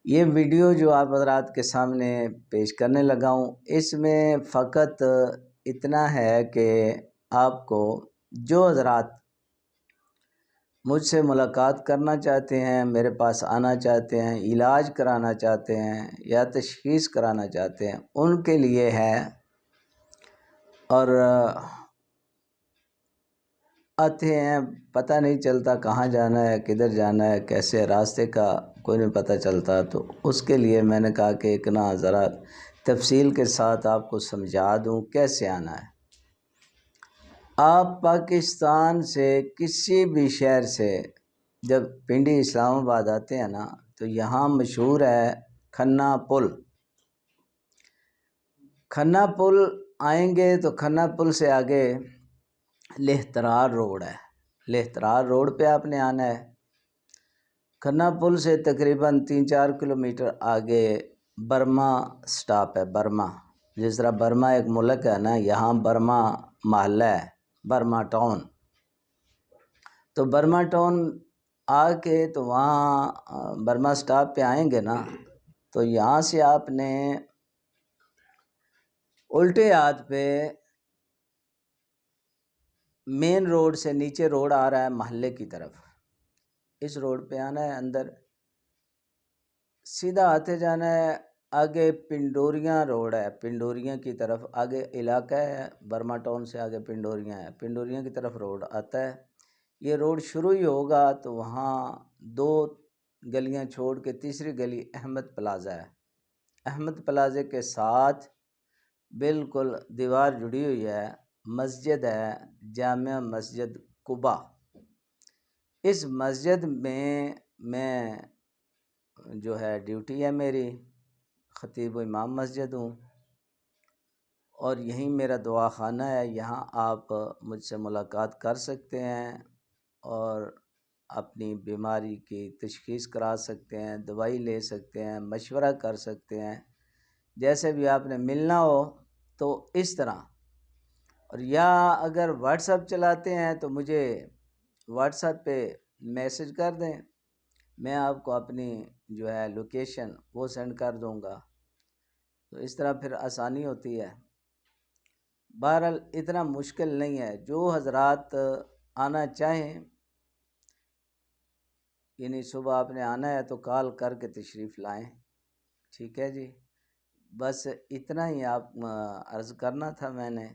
یہ ویڈیو جو آپ حضرات کے سامنے پیش کرنے لگا ہوں، اس میں فقط اتنا ہے کہ آپ کو جو حضرات مجھ سے ملاقات کرنا چاہتے ہیں، میرے پاس آنا چاہتے ہیں، علاج کرانا چاہتے ہیں یا تشخیص کرانا چاہتے ہیں، ان کے لیے ہے۔ اور آتے ہیں، پتہ نہیں چلتا کہاں جانا ہے، کدھر جانا ہے، کیسے، راستے کا کوئی نہیں پتہ چلتا، تو اس کے لیے میں نے کہا کہ ایک نا ذرا تفصیل کے ساتھ آپ کو سمجھا دوں کیسے آنا ہے۔ آپ پاکستان سے کسی بھی شہر سے جب پنڈی اسلام آباد آتے ہیں نا، تو یہاں مشہور ہے کھنہ پل۔ کھنہ پل آئیں گے تو کھنہ پل سے آگے لہترار روڈ ہے، لہترار روڈ پہ آپ نے آنا ہے۔ کھنہ پل سے تقریباً 3-4 کلومیٹر آگے برما سٹاپ ہے۔ برما، جس طرح برما ایک ملک ہے نا، یہاں برما محلہ ہے، برما ٹاؤن۔ تو برما ٹاؤن آ کے تو وہاں برما سٹاپ پہ آئیں گے نا، تو یہاں سے آپ نے الٹے ہاتھ پہ مین روڈ سے نیچے روڈ آ رہا ہے محلے کی طرف، اس روڈ پہ آنا ہے، اندر سیدھا آتے جانا ہے۔ آگے پنڈوریاں روڈ ہے، پنڈوریاں کی طرف آگے علاقہ ہے، برما ٹاؤن سے آگے پنڈوریاں ہے، پنڈوریاں کی طرف روڈ آتا ہے۔ یہ روڈ شروع ہی ہوگا تو وہاں 2 گلیاں چھوڑ کے تیسری گلی احمد پلازہ ہے۔ احمد پلازے کے ساتھ بالکل دیوار جڑی ہوئی ہے، مسجد ہے، جامع مسجد قباء۔ اس مسجد میں جو ہے ڈیوٹی ہے میری، خطیب و امام مسجد ہوں، اور یہیں میرا دعا خانہ ہے۔ یہاں آپ مجھ سے ملاقات کر سکتے ہیں اور اپنی بیماری کی تشخیص کرا سکتے ہیں، دوائی لے سکتے ہیں، مشورہ کر سکتے ہیں، جیسے بھی آپ نے ملنا ہو تو اس طرح۔ اور یا اگر واٹس ایپ چلاتے ہیں تو مجھے واٹس ایپ پہ میسج کر دیں، میں آپ کو اپنی جو ہے لوکیشن وہ سینڈ کر دوں گا، تو اس طرح پھر آسانی ہوتی ہے۔ بہرحال اتنا مشکل نہیں ہے، جو حضرات آنا چاہیں، یعنی صبح آپ نے آنا ہے تو کال کر کے تشریف لائیں، ٹھیک ہے جی۔ بس اتنا ہی آپ عرض کرنا تھا میں نے۔